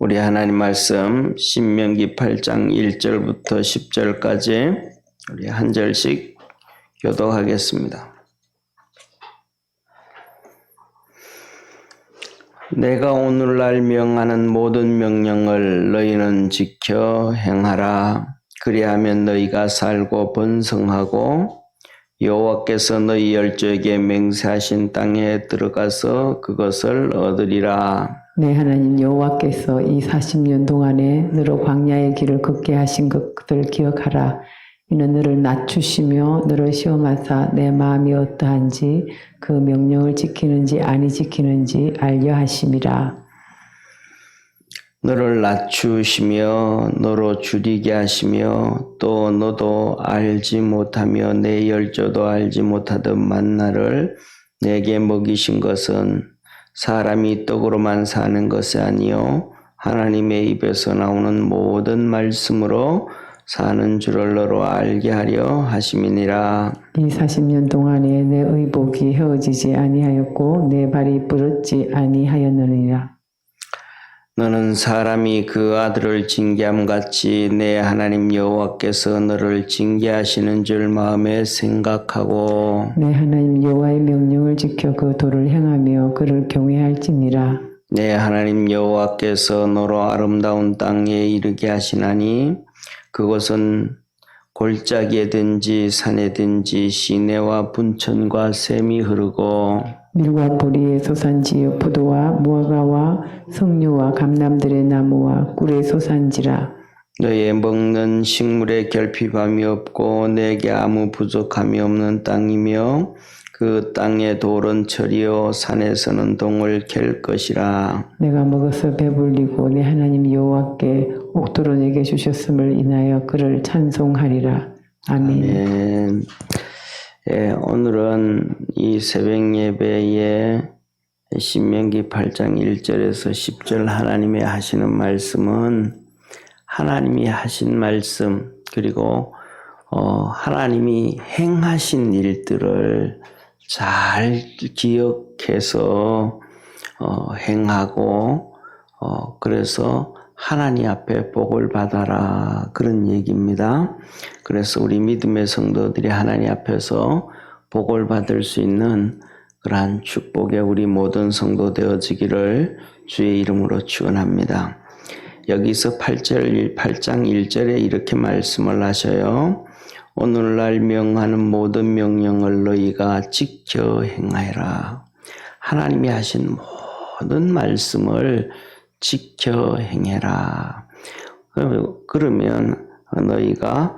우리 하나님 말씀 신명기 8장 1절부터 10절까지 우리 한 절씩 교독하겠습니다. 내가 오늘날 명하는 모든 명령을 너희는 지켜 행하라. 그리하면 너희가 살고 번성하고 여호와께서 너희 열조에게 맹세하신 땅에 들어가서 그것을 얻으리라. 내 하나님 여호와께서 이 40년 동안에 너로 광야의 길을 걷게 하신 것들을 기억하라. 이는 너를 낮추시며 너를 시험하사 내 마음이 어떠한지 그 명령을 지키는지 아니 지키는지 알려 하심이라. 너를 낮추시며 너로 줄이게 하시며 또 너도 알지 못하며 내 열조도 알지 못하던 만나를 내게 먹이신 것은 사람이 떡으로만 사는 것이 아니요 하나님의 입에서 나오는 모든 말씀으로 사는 줄을 너로 알게 하려 하심이니라. 이 40년 동안에 내 의복이 헤어지지 아니하였고 내 발이 부럽지 아니하였느니라. 너는 사람이 그 아들을 징계함 같이 내 하나님 여호와께서 너를 징계하시는 줄 마음에 생각하고 내 하나님 여호와의 명령을 지켜 그 도를 행하며 그를 경외할지니라. 내 하나님 여호와께서 너로 아름다운 땅에 이르게 하시나니 그것은 골짜기에든지 산에든지 시내와 분천과 샘이 흐르고 밀과 보리의 소산지요 포도와 무화과와 석류와 감람들의 나무와 꿀의 소산지라. 너의 먹는 식물에 결핍함이 없고 내게 아무 부족함이 없는 땅이며 그 땅의 돌은 철이요 산에서는 동을 갤 것이라. 내가 먹어서 배불리고 내 하나님 여호와께 옥토로 내게 주셨음을 인하여 그를 찬송하리라. 아멘. 아멘. 예, 오늘은 이 새벽 예배에 신명기 8장 1절에서 10절 하나님이 하시는 말씀은 하나님이 하신 말씀 그리고 하나님이 행하신 일들을 잘 기억해서 행하고 그래서 하나님 앞에 복을 받아라 그런 얘기입니다. 그래서 우리 믿음의 성도들이 하나님 앞에서 복을 받을 수 있는 그러한 축복의 우리 모든 성도 되어지기를 주의 이름으로 축원합니다. 여기서 8장 1절에 이렇게 말씀을 하셔요. 오늘날 명하는 모든 명령을 너희가 지켜 행하라. 하나님이 하신 모든 말씀을 지켜 행해라. 그러면 너희가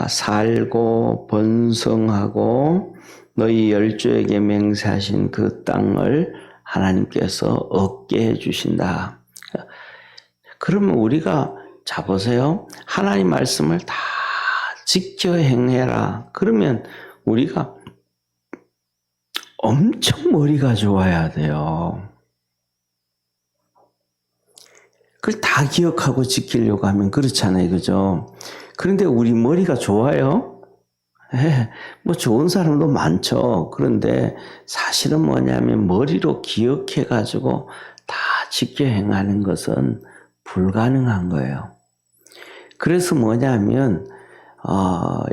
살고 번성하고 너희 열조에게 맹세하신 그 땅을 하나님께서 얻게 해주신다. 그러면 우리가 보세요. 하나님 말씀을 다 지켜 행해라. 그러면 우리가 엄청 머리가 좋아야 돼요. 그걸 다 기억하고 지키려고 하면 그렇잖아요. 그죠? 그런데 우리 머리가 좋아요? 뭐 좋은 사람도 많죠. 그런데 사실은 뭐냐면 머리로 기억해가지고 다 지켜 행하는 것은 불가능한 거예요. 그래서 뭐냐면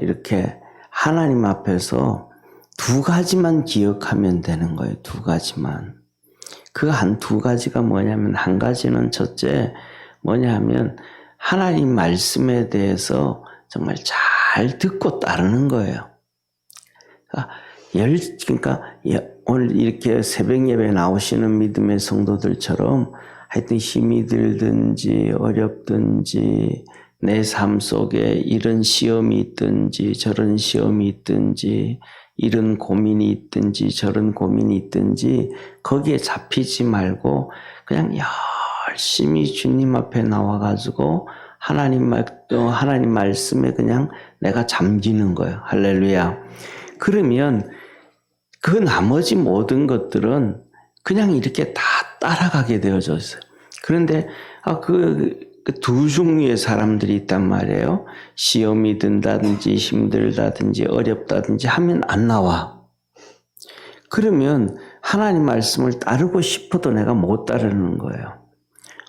이렇게 하나님 앞에서 두 가지만 기억하면 되는 거예요. 두 가지만. 그 두 가지가 뭐냐면 한 가지는 첫째 뭐냐면 하나님 말씀에 대해서 정말 잘 듣고 따르는 거예요. 그러니까 오늘 이렇게 새벽 예배에 나오시는 믿음의 성도들처럼 하여튼 힘이 들든지 어렵든지 내 삶 속에 이런 시험이 있든지 저런 시험이 있든지 이런 고민이 있든지 저런 고민이 있든지 거기에 잡히지 말고 그냥 열심히 주님 앞에 나와가지고 하나님 말씀에 그냥 내가 잠기는 거예요. 할렐루야. 그러면 그 나머지 모든 것들은 그냥 이렇게 다 따라가게 되어져 있어요. 그런데 그 두 종류의 사람들이 있단 말이에요. 시험이 든다든지 힘들다든지 어렵다든지 하면 안 나와. 그러면 하나님 말씀을 따르고 싶어도 내가 못 따르는 거예요.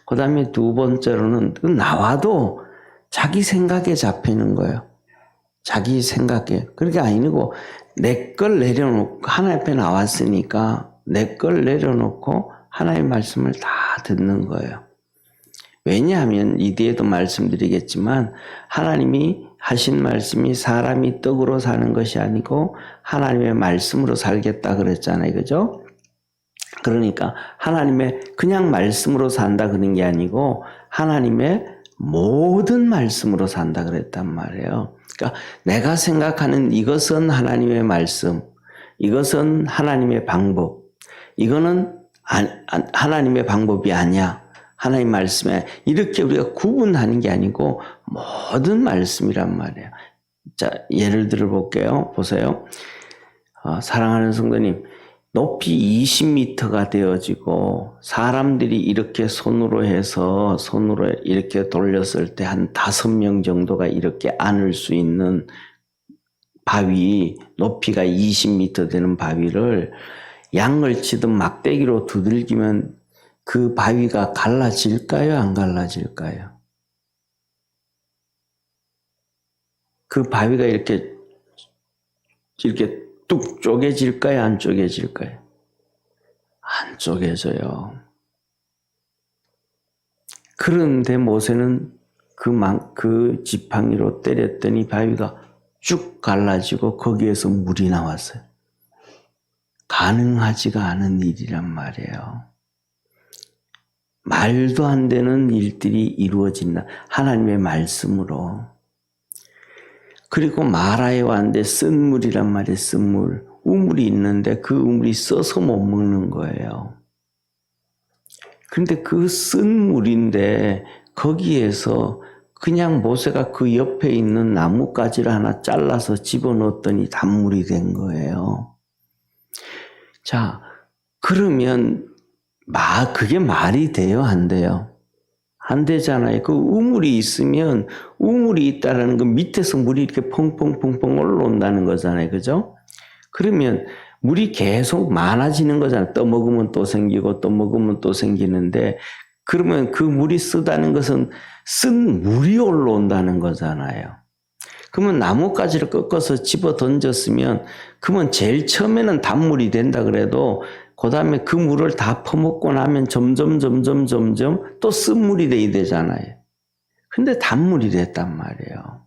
그 다음에 두 번째로는 나와도 자기 생각에 잡히는 거예요. 자기 생각에. 그게 아니고 내 걸 내려놓고 하나님 앞에 나왔으니까 내 걸 내려놓고 하나님의 말씀을 다 듣는 거예요. 왜냐하면 이 뒤에도 말씀드리겠지만 하나님이 하신 말씀이 사람이 떡으로 사는 것이 아니고 하나님의 말씀으로 살겠다 그랬잖아요. 그죠? 그러니까 하나님의 그냥 말씀으로 산다 그런 게 아니고 하나님의 모든 말씀으로 산다 그랬단 말이에요. 그러니까 내가 생각하는 이것은 하나님의 말씀, 이것은 하나님의 방법, 이거는 하나님의 방법이 아니야. 하나님 말씀에 이렇게 우리가 구분하는 게 아니고 모든 말씀이란 말이에요. 자, 예를 들어 볼게요. 보세요. 사랑하는 성도님, 높이 20m가 되어지고 사람들이 이렇게 손으로 이렇게 돌렸을 때 한 5명 정도가 이렇게 안을 수 있는 바위, 높이가 20m 되는 바위를 양을 치듯 막대기로 두들기면 그 바위가 갈라질까요? 안 갈라질까요? 그 바위가 이렇게 뚝 쪼개질까요? 안 쪼개질까요? 안 쪼개져요. 그런데 모세는 그 지팡이로 때렸더니 바위가 쭉 갈라지고 거기에서 물이 나왔어요. 가능하지가 않은 일이란 말이에요. 말도 안 되는 일들이 이루어진다. 하나님의 말씀으로. 그리고 마라에 왔는데 쓴 물이란 말이에요. 쓴 물. 우물이 있는데 그 우물이 써서 못 먹는 거예요. 그런데 그 쓴 물인데 거기에서 그냥 모세가 그 옆에 있는 나뭇가지를 하나 잘라서 집어넣었더니 단물이 된 거예요. 자, 그러면 그게 말이 돼요? 안 돼요? 안 되잖아요. 그 우물이 있으면 우물이 있다라는 건 밑에서 물이 이렇게 펑펑펑펑 올라온다는 거잖아요. 그죠? 그러면 물이 계속 많아지는 거잖아요. 떠먹으면 또 생기고 또 먹으면 또 생기는데 그러면 그 물이 쓰다는 것은 쓴 물이 올라온다는 거잖아요. 그러면 나뭇가지를 꺾어서 집어 던졌으면 그러면 제일 처음에는 단물이 된다 그래도 그 다음에 그 물을 다 퍼먹고 나면 점점 또 쓴물이 돼야 되잖아요. 근데 단물이 됐단 말이에요.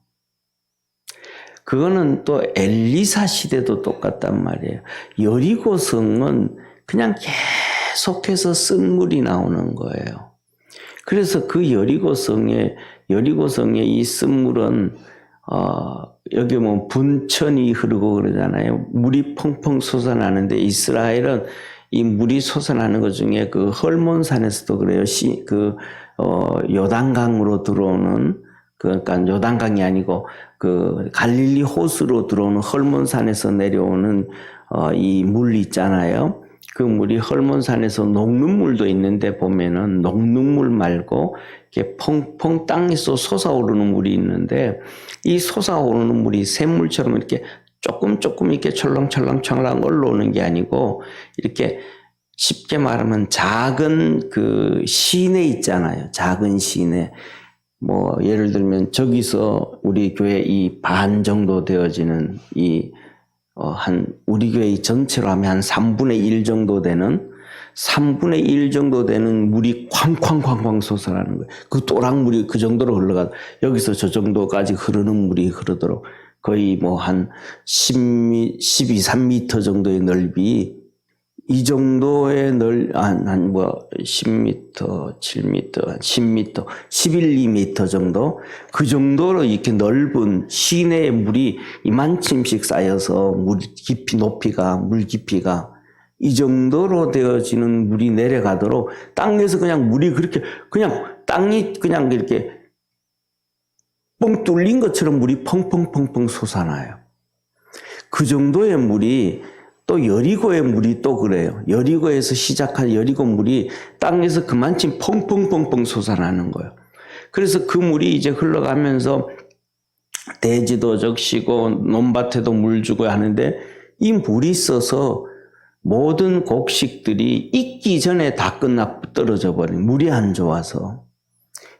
그거는 또 엘리사 시대도 똑같단 말이에요. 여리고성은 그냥 계속해서 쓴물이 나오는 거예요. 그래서 그 여리고성의 이 쓴물은 여기 뭐 분천이 흐르고 그러잖아요. 물이 펑펑 솟아나는데 이스라엘은 이 물이 솟아나는 것 중에 그 헐몬산에서도 그래요. 요단강으로 들어오는 그러니까 요단강이 아니고 그 갈릴리 호수로 들어오는 헐몬산에서 내려오는 이 물 있잖아요. 그 물이 헐몬산에서 녹는 물도 있는데 보면은 녹는 물 말고 이렇게 펑펑 땅에서 솟아오르는 물이 있는데 이 솟아오르는 물이 샘물처럼 이렇게 조금 이렇게 철렁철렁 올라오는 게 아니고 이렇게 쉽게 말하면 작은 그 시내 있잖아요. 작은 시내. 뭐 예를 들면 저기서 우리 교회 이 반 정도 되어지는 우리 교회 전체로 하면 한 3분의 1 정도 되는 3분의 1 정도 되는 물이 쾅쾅 솟아나는 거예요. 그 또랑물이 그 정도로 흘러가 여기서 저 정도까지 흐르는 물이 흐르도록 거의 뭐 한 12, 3m 정도의 넓이 이 정도의 10m, 7m, 10m, 11, 2m 정도 그 정도로 이렇게 넓은 시내의 물이 이만큼씩 쌓여서 물 깊이가 이 정도로 되어지는 물이 내려가도록 땅에서 그냥 물이 그렇게 그냥 땅이 그냥 이렇게 뻥 뚫린 것처럼 물이 펑펑 솟아나요. 그 정도의 물이 또 여리고의 물이 또 그래요. 여리고에서 시작한 여리고 물이 땅에서 그만큼 펑펑 솟아나는 거예요. 그래서 그 물이 이제 흘러가면서 대지도 적시고 논밭에도 물 주고 하는데 이 물이 있어서 모든 곡식들이 익기 전에 다 떨어져 버린, 물이 안 좋아서.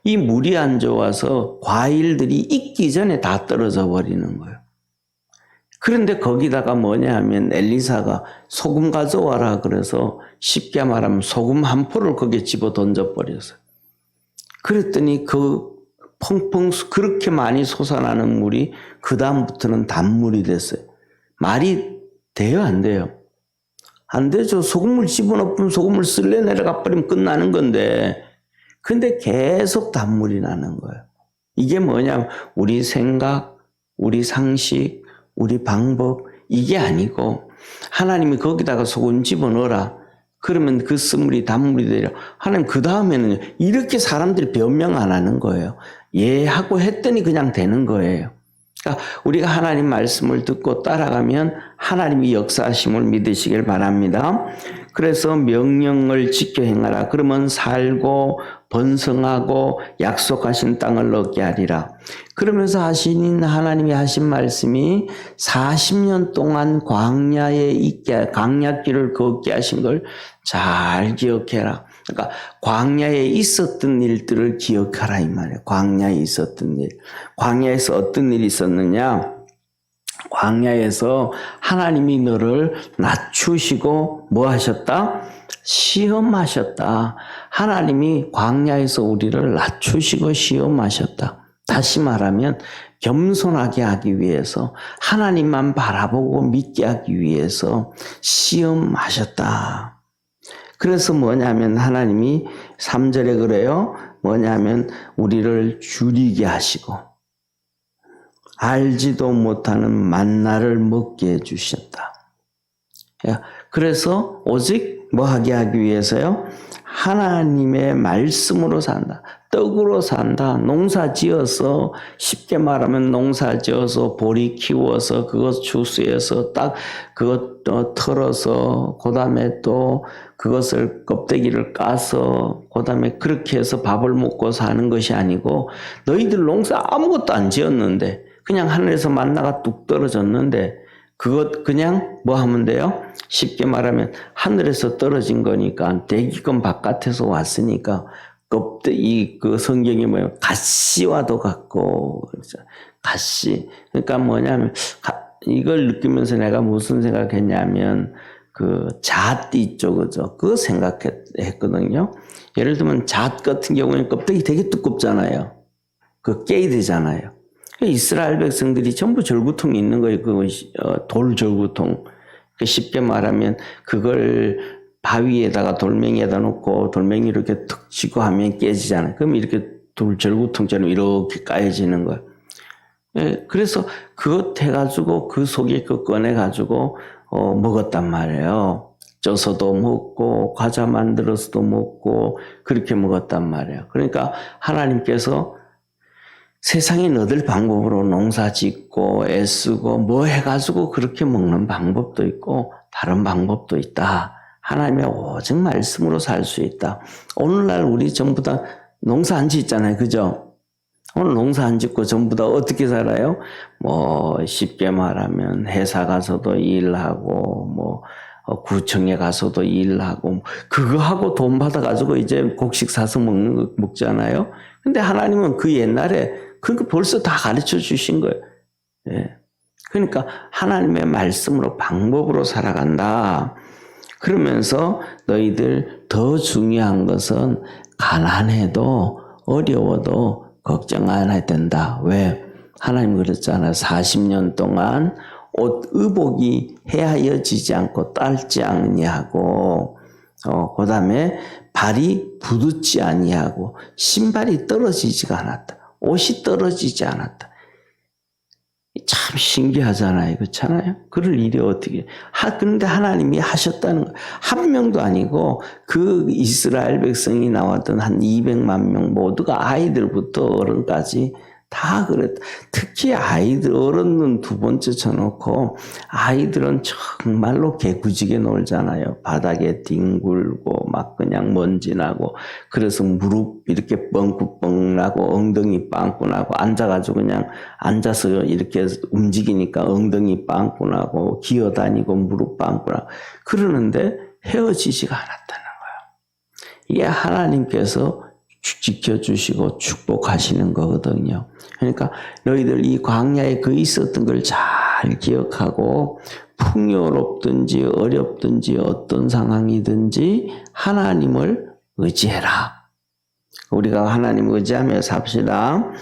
이 물이 안 좋아서 과일들이 익기 전에 다 떨어져 버리는 거예요. 그런데 거기다가 뭐냐 하면 엘리사가 소금 가져와라 그래서 쉽게 말하면 소금 한 포를 거기에 집어 던져버렸어요. 그랬더니 그 펑펑 그렇게 많이 솟아나는 물이 그 다음부터는 단물이 됐어요. 말이 돼요, 안 돼요? 안 되죠. 소금물 집어넣으면 소금물 쓸래 내려가 버리면 끝나는 건데, 근데 계속 단물이 나는 거예요. 이게 뭐냐면 우리 생각, 우리 상식, 우리 방법, 이게 아니고 하나님이 거기다가 소금 집어넣어라. 그러면 그 쓴물이 단물이 되려. 하나님 그 다음에는 이렇게 사람들이 변명 안 하는 거예요. 예 하고 했더니 그냥 되는 거예요. 그러니까 우리가 하나님 말씀을 듣고 따라가면 하나님이 역사하심을 믿으시길 바랍니다. 그래서 명령을 지켜 행하라. 그러면 살고 번성하고 약속하신 땅을 얻게 하리라. 그러면서 하신 하나님이 하신 말씀이 40년 동안 광야에 있게, 광야길을 걷게 하신 걸 잘 기억해라. 그러니까 광야에 있었던 일들을 기억하라 이 말이에요. 광야에 있었던 일. 광야에서 어떤 일이 있었느냐? 광야에서 하나님이 너를 낮추시고 뭐 하셨다? 시험하셨다. 하나님이 광야에서 우리를 낮추시고 시험하셨다. 다시 말하면 겸손하게 하기 위해서, 하나님만 바라보고 믿게 하기 위해서 시험하셨다. 그래서 뭐냐면 하나님이 3절에 그래요. 뭐냐면 우리를 줄이게 하시고 알지도 못하는 만나를 먹게 해주셨다. 그래서 오직 뭐 하게 하기 위해서요? 하나님의 말씀으로 산다. 떡으로 산다. 농사 지어서, 쉽게 말하면 농사 지어서 보리 키워서 그것 추수해서 딱 그것 털어서 그 다음에 또 그것을 껍데기를 까서 그 다음에 그렇게 해서 밥을 먹고 사는 것이 아니고, 너희들 농사 아무것도 안 지었는데 그냥 하늘에서 만나가 뚝 떨어졌는데 그것 그냥 뭐 하면 돼요? 쉽게 말하면 하늘에서 떨어진 거니까, 대기권 바깥에서 왔으니까 껍데기, 그 성경이 뭐예요? 가시와도 같고, 그렇죠? 가시. 그러니까 뭐냐면 이걸 느끼면서 내가 무슨 생각했냐면 그 잣 있죠, 그죠? 그거 생각했거든요. 예를 들면 잣 같은 경우에는 껍데기 되게 두껍잖아요. 그 깨야 되잖아요. 이스라엘 백성들이 전부 절구통이 있는 거예요. 돌 절구통. 쉽게 말하면 그걸 바위에다가 돌멩이에다 놓고 돌멩이를 이렇게 툭 치고 하면 깨지잖아요. 그럼 이렇게 돌 절구통처럼 이렇게 까여지는 거예요. 그래서 그것 해가지고 그 속에 그 꺼내가지고 먹었단 말이에요. 쪄서도 먹고 과자 만들어서도 먹고 그렇게 먹었단 말이에요. 그러니까 하나님께서 세상에 너들 방법으로 농사 짓고 애쓰고 뭐 해가지고 그렇게 먹는 방법도 있고 다른 방법도 있다. 하나님의 오직 말씀으로 살 수 있다. 오늘날 우리 전부 다 농사 안 짓잖아요. 그죠? 오늘 농사 안 짓고 전부 다 어떻게 살아요? 뭐 쉽게 말하면 회사 가서도 일하고 뭐 구청에 가서도 일하고 그거 하고 돈 받아가지고 이제 곡식 사서 먹잖아요. 근데 하나님은 그 옛날에 그러니까 벌써 다 가르쳐 주신 거예요. 예. 그러니까 하나님의 말씀으로 방법으로 살아간다. 그러면서 너희들 더 중요한 것은 가난해도 어려워도 걱정 안 해야 된다. 왜? 하나님 그랬잖아요. 40년 동안 옷 의복이 헤아려지지 않고 딸지 아니하고 그 다음에 발이 부듣지 아니하고 신발이 떨어지지가 않았다. 옷이 떨어지지 않았다. 참 신기하잖아요. 그렇잖아요? 그럴 일이 어떻게. 그런데 하나님이 하셨다는 거예요. 한 명도 아니고 그 이스라엘 백성이 나왔던 한 200만 명 모두가 아이들부터 어른까지 다 그랬다. 특히 아이들, 어른은 두 번째 쳐놓고 아이들은 정말로 개구지게 놀잖아요. 바닥에 뒹굴고 막 그냥 먼지 나고 그래서 무릎 이렇게 뻥긋뻥 나고 엉덩이 빵꾸 나고 앉아가지고 그냥 앉아서 이렇게 움직이니까 엉덩이 빵꾸 나고 기어다니고 무릎 빵꾸 나고 그러는데 헤어지지가 않았다는 거예요. 이게 하나님께서 지켜주시고 축복하시는 거거든요. 그러니까 너희들 이 광야에 그 있었던 걸 잘 기억하고 풍요롭든지 어렵든지 어떤 상황이든지 하나님을 의지해라. 우리가 하나님 의지하며 삽시다.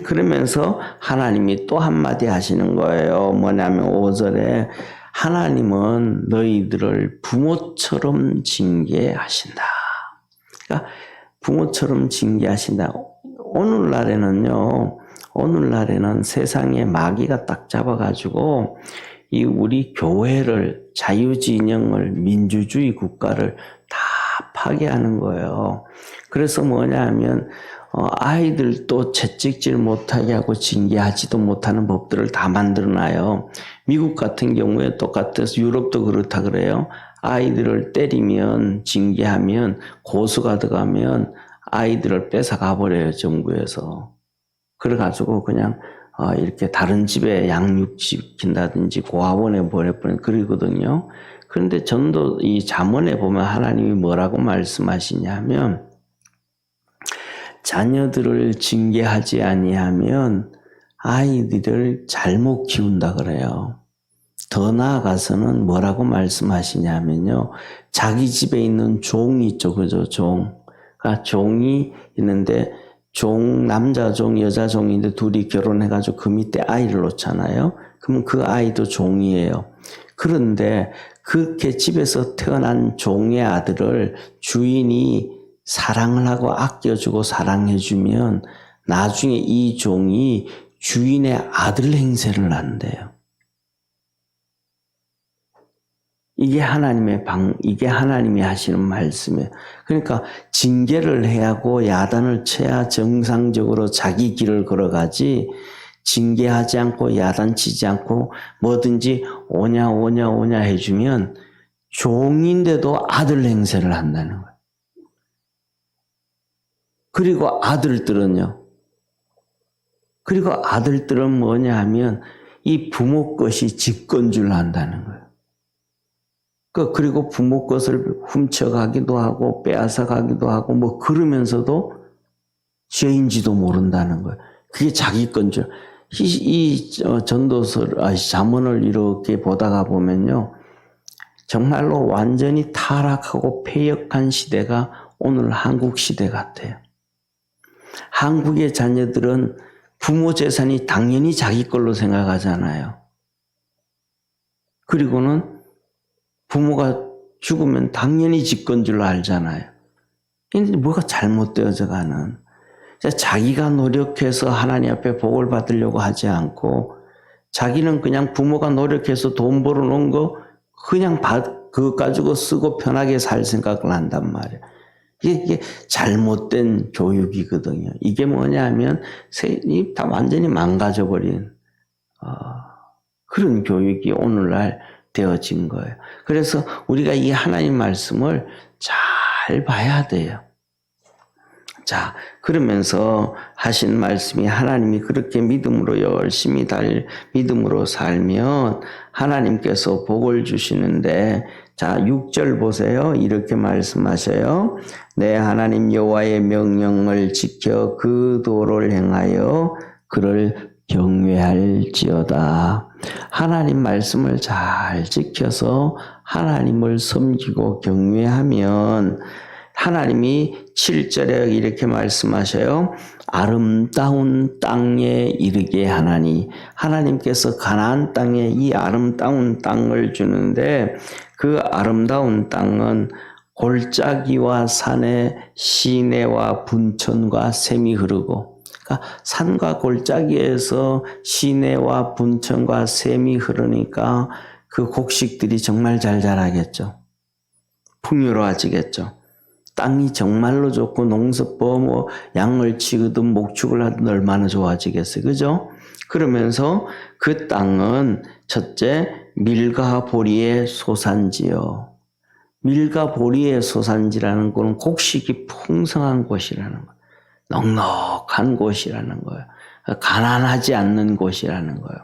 그러면서 하나님이 또 한마디 하시는 거예요. 뭐냐면 5절에 하나님은 너희들을 부모처럼 징계하신다. 그러니까 부모처럼 징계하신다. 오늘날에는 세상에 마귀가 딱 잡아가지고 이 우리 교회를 자유진영을 민주주의 국가를 다 파괴하는 거예요. 그래서 뭐냐면 아이들도 채찍질 못하게 하고 징계하지도 못하는 법들을 다 만들어놔요. 미국 같은 경우에 똑같아서 유럽도 그렇다 그래요. 아이들을 때리면 징계하면 고소가 들어가면 아이들을 뺏어가 버려요, 정부에서. 그래가지고 그냥 이렇게 다른 집에 양육시킨다든지 고아원에 보내버리는 그러거든요. 그런데 전도 이 잠언에 보면 하나님이 뭐라고 말씀하시냐면 자녀들을 징계하지 아니하면 아이들을 잘못 키운다 그래요. 더 나아가서는 뭐라고 말씀하시냐면요. 자기 집에 있는 종이 있죠. 그죠? 그러니까 종이 있는데 남자 종, 여자 종인데 둘이 결혼해가지고 그 밑에 아이를 놓잖아요. 그러면 그 아이도 종이에요. 그런데 그렇게 집에서 태어난 종의 아들을 주인이 사랑을 하고 아껴주고 사랑해주면 나중에 이 종이 주인의 아들 행세를 한대요. 이게 하나님이 하시는 말씀이에요. 그러니까 징계를 해야 하고 야단을 쳐야 정상적으로 자기 길을 걸어가지 징계하지 않고 야단치지 않고 뭐든지 오냐 해주면 종인데도 아들 행세를 한다는 거예요. 그리고 아들들은 뭐냐 하면 이 부모 것이 직권주를 한다는 거예요. 그리고 부모 것을 훔쳐가기도 하고 빼앗아가기도 하고 뭐 그러면서도 죄인지도 모른다는 거예요. 그게 자기 건줄. 이 잠언을 이렇게 보다가 보면요. 정말로 완전히 타락하고 패역한 시대가 오늘 한국 시대 같아요. 한국의 자녀들은 부모 재산이 당연히 자기 걸로 생각하잖아요. 그리고는 부모가 죽으면 당연히 직권줄로 알잖아요. 근데 뭐가 잘못되어져 가는. 자기가 노력해서 하나님 앞에 복을 받으려고 하지 않고 자기는 그냥 부모가 노력해서 돈 벌어놓은 거 그냥 그거 가지고 쓰고 편하게 살 생각을 한단 말이에요. 이게 잘못된 교육이거든요. 이게 뭐냐면 다 완전히 망가져버린 그런 교육이 오늘날 되어진 거예요. 그래서 우리가 이 하나님 말씀을 잘 봐야 돼요. 자, 그러면서 하신 말씀이 하나님이 그렇게 믿음으로 열심히 믿음으로 살면 하나님께서 복을 주시는데 자, 6절 보세요. 이렇게 말씀하셔요. 내 하나님 여호와의 명령을 지켜 그 도를 행하여 그를 경외할지어다. 하나님 말씀을 잘 지켜서 하나님을 섬기고 경외하면 하나님이 7절에 이렇게 말씀하셔요. 아름다운 땅에 이르게 하나니 하나님께서 가나안 땅에 이 아름다운 땅을 주는데 그 아름다운 땅은 골짜기와 산에 시내와 분천과 샘이 흐르고 그러니까 산과 골짜기에서 시내와 분천과 샘이 흐르니까 그 곡식들이 정말 잘 자라겠죠. 풍요로워지겠죠. 땅이 정말로 좋고 농사법 뭐 양을 치거든 목축을 하든 얼마나 좋아지겠어요. 그죠? 그러면서 그 땅은 첫째 밀과 보리의 소산지요. 밀과 보리의 소산지라는 것은 곡식이 풍성한 곳이라는 거예요. 넉넉한 부족한 곳이라는 거예요. 가난하지 않는 곳이라는 거예요.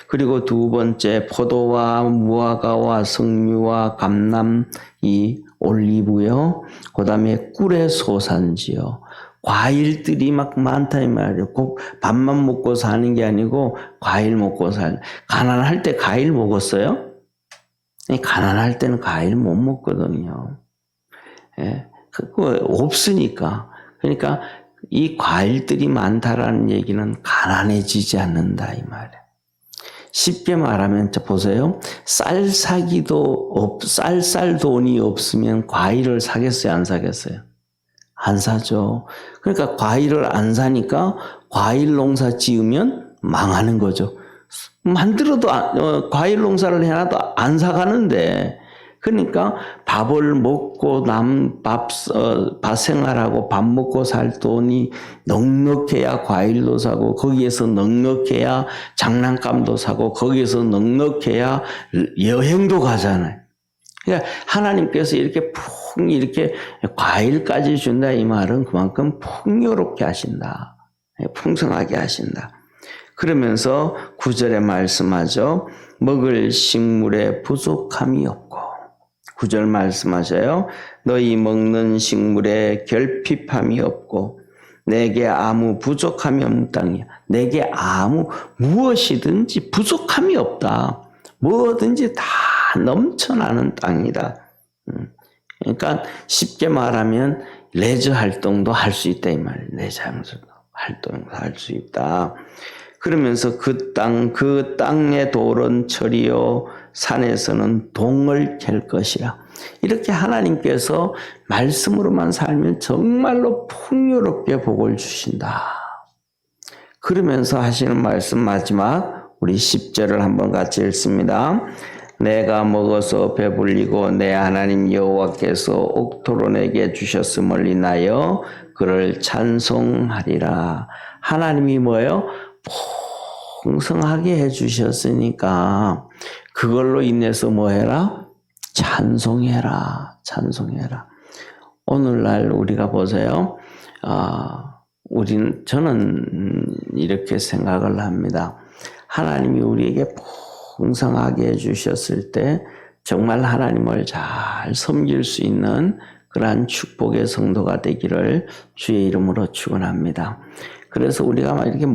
그리고 두 번째, 포도와 무화과와 석류와 감람이 올리브요. 그 다음에 꿀의 소산지요. 과일들이 막 많다 이 말이에요. 꼭 밥만 먹고 사는 게 아니고 과일 먹고 사는. 가난할 때 과일 먹었어요? 가난할 때는 과일 못 먹거든요. 예, 그거 없으니까. 그러니까 이 과일들이 많다라는 얘기는 가난해지지 않는다 이 말이에요. 쉽게 말하면 보세요. 쌀 돈이 없으면 과일을 사겠어요, 안 사겠어요? 안 사죠. 그러니까 과일을 안 사니까 과일 농사 지으면 망하는 거죠. 만들어도 과일 농사를 해놔도 안 사가는데, 그러니까 밥을 먹고 밥 생활하고 밥 먹고 살 돈이 넉넉해야 과일도 사고, 거기에서 넉넉해야 장난감도 사고, 거기에서 넉넉해야 여행도 가잖아요. 그러니까 하나님께서 이렇게 과일까지 준다 이 말은 그만큼 풍요롭게 하신다. 풍성하게 하신다. 그러면서 9절에 말씀하죠. 먹을 식물에 부족함이 없고. 9절 말씀하셔요. 너희 먹는 식물에 결핍함이 없고 내게 아무 부족함이 없는 땅이야. 내게 무엇이든지 부족함이 없다. 뭐든지 다 넘쳐나는 땅이다. 그러니까 쉽게 말하면 레저 활동도 할 수 있다 이 말이에요. 레저 활동도 할 수 있다. 그러면서 그 땅의 돌은 철이요 산에서는 동을 캘 것이라. 이렇게 하나님께서 말씀으로만 살면 정말로 풍요롭게 복을 주신다. 그러면서 하시는 말씀 마지막 우리 10절을 한번 같이 읽습니다. 내가 먹어서 배불리고 내 하나님 여호와께서 옥토로 내게 주셨음을 인하여 그를 찬송하리라. 하나님이 뭐예요? 풍성하게 해주셨으니까 그걸로 인해서 뭐 해라? 찬송해라. 찬송해라. 오늘날 우리가 보세요. 저는 이렇게 생각을 합니다. 하나님이 우리에게 풍성하게 해주셨을 때 정말 하나님을 잘 섬길 수 있는 그러한 축복의 성도가 되기를 주의 이름으로 축원합니다. 그래서 우리가 이렇게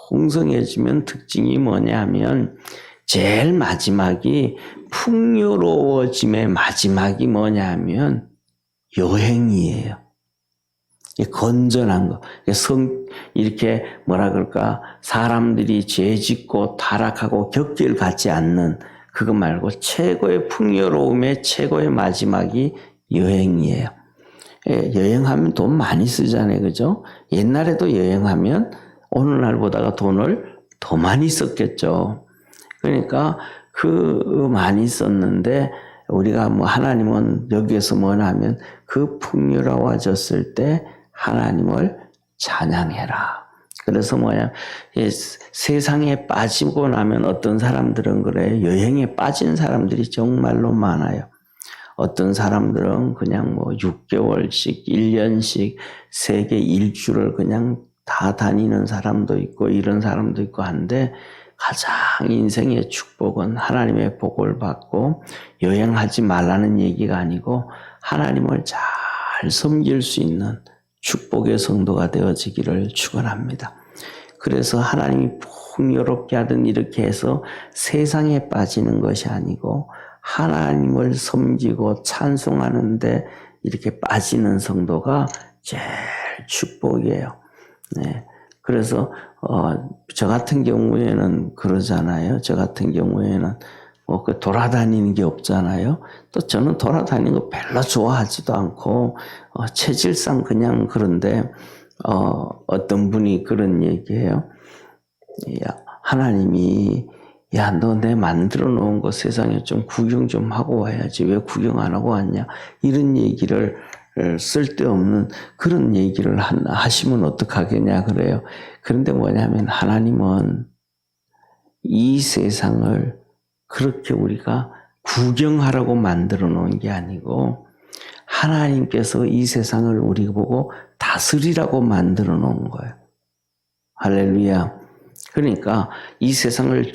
풍성해지면 특징이 뭐냐 하면 제일 마지막이 풍요로워짐의 마지막이 뭐냐 하면 여행이에요. 건전한 거. 이렇게 사람들이 죄 짓고 타락하고 격길 갖지 않는 그거 말고 최고의 풍요로움의 최고의 마지막이 여행이에요. 여행하면 돈 많이 쓰잖아요. 그죠? 옛날에도 여행하면 오늘날보다가 돈을 더 많이 썼겠죠. 그러니까 많이 썼는데 우리가 하나님은 여기에서 뭐냐 하면 그 풍요로워졌을 때 하나님을 찬양해라. 그래서 세상에 빠지고 나면 어떤 사람들은 그래요. 여행에 빠진 사람들이 정말로 많아요. 어떤 사람들은 그냥 6개월씩, 1년씩 세계 일주를 그냥 다 다니는 사람도 있고 이런 사람도 있고 한데 가장 인생의 축복은 하나님의 복을 받고 여행하지 말라는 얘기가 아니고 하나님을 잘 섬길 수 있는 축복의 성도가 되어지기를 축원합니다. 그래서 하나님이 풍요롭게 하든 이렇게 해서 세상에 빠지는 것이 아니고 하나님을 섬기고 찬송하는데 이렇게 빠지는 성도가 제일 축복이에요. 네. 그래서 저 같은 경우에는 그러잖아요. 저 같은 경우에는 돌아다니는 게 없잖아요. 또 저는 돌아다니는 거 별로 좋아하지도 않고 체질상 그냥 그런데 어떤 분이 그런 얘기해요. 하나님이 너 내 만들어 놓은 거 세상에 좀 구경 좀 하고 와야지 왜 구경 안 하고 왔냐 이런 얘기를 쓸데없는 그런 얘기를 하시면 어떡하겠냐 그래요. 그런데 뭐냐면 하나님은 이 세상을 그렇게 우리가 구경하라고 만들어 놓은 게 아니고 하나님께서 이 세상을 우리 보고 다스리라고 만들어 놓은 거예요. 할렐루야. 그러니까 이 세상을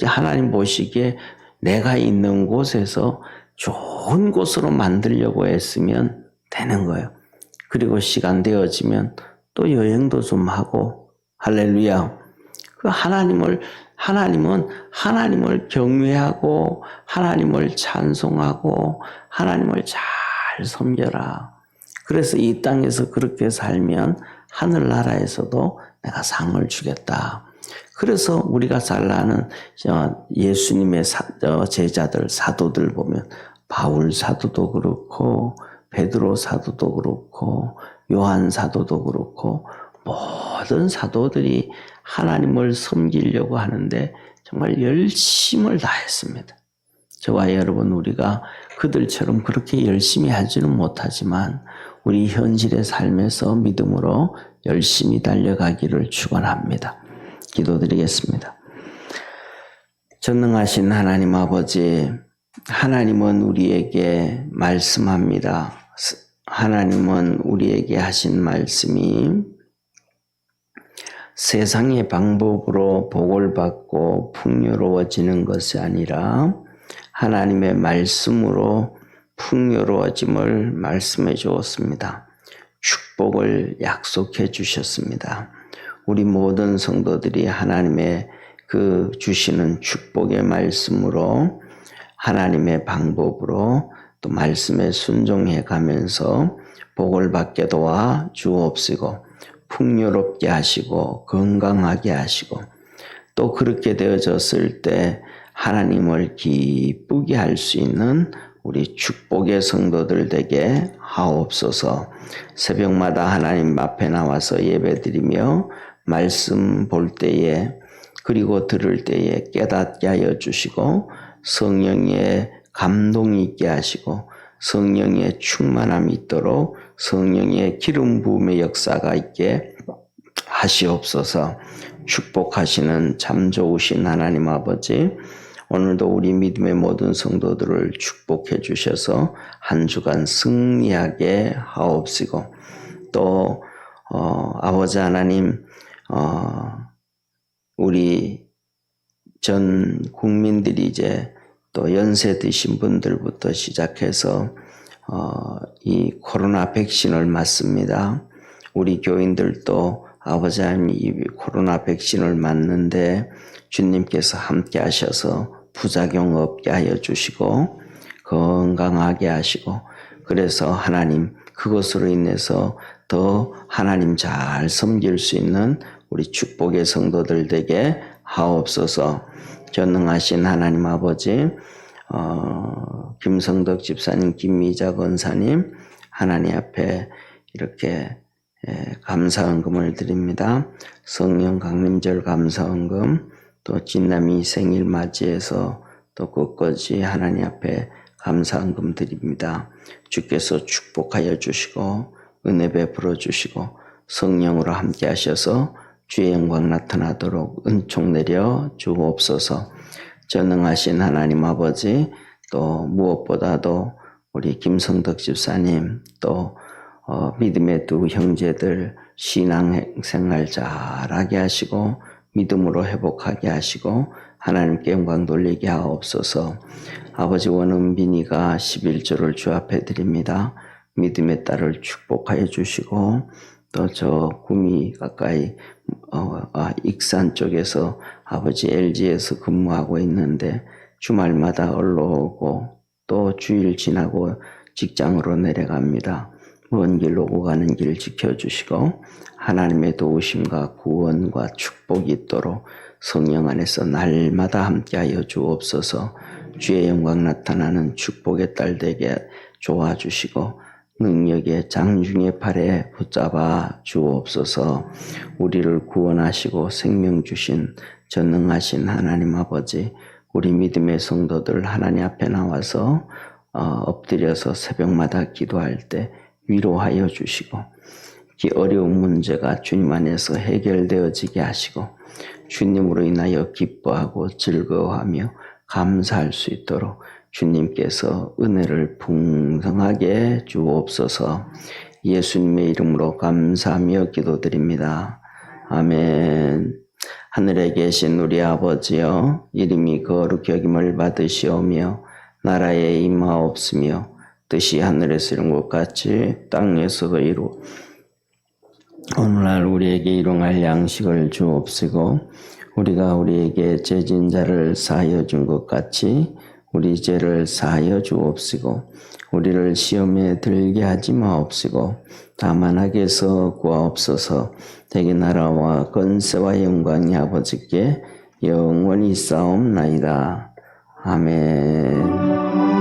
하나님 보시기에 내가 있는 곳에서 좋은 곳으로 만들려고 했으면 되는 거예요. 그리고 시간 되어지면 또 여행도 좀 하고, 할렐루야. 그 하나님은 하나님을 경외하고 하나님을 찬송하고 하나님을 잘 섬겨라. 그래서 이 땅에서 그렇게 살면 하늘나라에서도 내가 상을 주겠다. 그래서 우리가 잘 아는 예수님의 제자들, 사도들 보면 바울 사도도 그렇고 베드로 사도도 그렇고 요한 사도도 그렇고 모든 사도들이 하나님을 섬기려고 하는데 정말 열심을 다했습니다. 저와 여러분, 우리가 그들처럼 그렇게 열심히 하지는 못하지만 우리 현실의 삶에서 믿음으로 열심히 달려가기를 축원합니다. 기도드리겠습니다. 전능하신 하나님 아버지, 하나님은 우리에게 말씀합니다. 하나님은 우리에게 하신 말씀이 세상의 방법으로 복을 받고 풍요로워지는 것이 아니라 하나님의 말씀으로 풍요로워짐을 말씀해 주었습니다. 축복을 약속해 주셨습니다. 우리 모든 성도들이 하나님의 그 주시는 축복의 말씀으로 하나님의 방법으로 또 말씀에 순종해 가면서 복을 받게 도와 주옵시고 풍요롭게 하시고 건강하게 하시고 또 그렇게 되어졌을 때 하나님을 기쁘게 할 수 있는 우리 축복의 성도들 되게 하옵소서. 새벽마다 하나님 앞에 나와서 예배드리며 말씀 볼 때에 그리고 들을 때에 깨닫게 하여 주시고 성령의 감동이 있게 하시고 성령의 충만함이 있도록 성령의 기름 부음의 역사가 있게 하시옵소서. 축복하시는 참 좋으신 하나님 아버지, 오늘도 우리 믿음의 모든 성도들을 축복해 주셔서 한 주간 승리하게 하옵시고 또 아버지 하나님, 우리 전 국민들이 이제 또 연세 드신 분들부터 시작해서 이 코로나 백신을 맞습니다. 우리 교인들도 아버지 하나님 이 코로나 백신을 맞는데 주님께서 함께 하셔서 부작용 없게 하여 주시고 건강하게 하시고 그래서 하나님 그것으로 인해서 더 하나님 잘 섬길 수 있는 우리 축복의 성도들 되게 하옵소서. 전능하신 하나님 아버지, 김성덕 집사님, 김미자 권사님 하나님 앞에 이렇게 감사헌금을 드립니다. 성령 강림절 감사헌금, 또 진남이 생일 맞이해서 또 끝까지 하나님 앞에 감사헌금 드립니다. 주께서 축복하여 주시고 은혜 베풀어 주시고 성령으로 함께 하셔서 주의 영광 나타나도록 은총 내려 주옵소서. 전능하신 하나님 아버지, 또 무엇보다도 우리 김성덕 집사님, 또 믿음의 두 형제들 신앙생활 잘하게 하시고 믿음으로 회복하게 하시고 하나님께 영광 돌리게 하옵소서. 아버지 원은빈이가 11조를 주 앞에 드립니다. 믿음의 딸을 축복하여 주시고 또 저 구미 가까이 익산 쪽에서 아버지 LG에서 근무하고 있는데 주말마다 올라오고 또 주일 지나고 직장으로 내려갑니다. 먼 길 오고 가는 길 지켜주시고 하나님의 도우심과 구원과 축복이 있도록 성령 안에서 날마다 함께하여 주옵소서. 주의 영광 나타나는 축복의 딸 되게 도와주시고 능력의 장중의 팔에 붙잡아 주옵소서. 우리를 구원하시고 생명 주신 전능하신 하나님 아버지, 우리 믿음의 성도들 하나님 앞에 나와서 엎드려서 새벽마다 기도할 때 위로하여 주시고 어려운 문제가 주님 안에서 해결되어지게 하시고 주님으로 인하여 기뻐하고 즐거워하며 감사할 수 있도록 주님께서 은혜를 풍성하게 주옵소서. 예수님의 이름으로 감사하며 기도드립니다. 아멘. 하늘에 계신 우리 아버지여, 이름이 거룩히 여김을 받으시오며 나라에 임하옵시며 뜻이 하늘에서 이룬 것 같이 땅에서도 이루. 오늘날 우리에게 일용할 양식을 주옵시고 우리가 우리에게 죄진 자를 사하여 준 것 같이 우리 죄를 사하여 주옵시고 우리를 시험에 들게 하지 마옵시고 다만 악에서 구하옵소서. 대개 나라와 권세와 영광이 아버지께 영원히 싸움나이다. 아멘.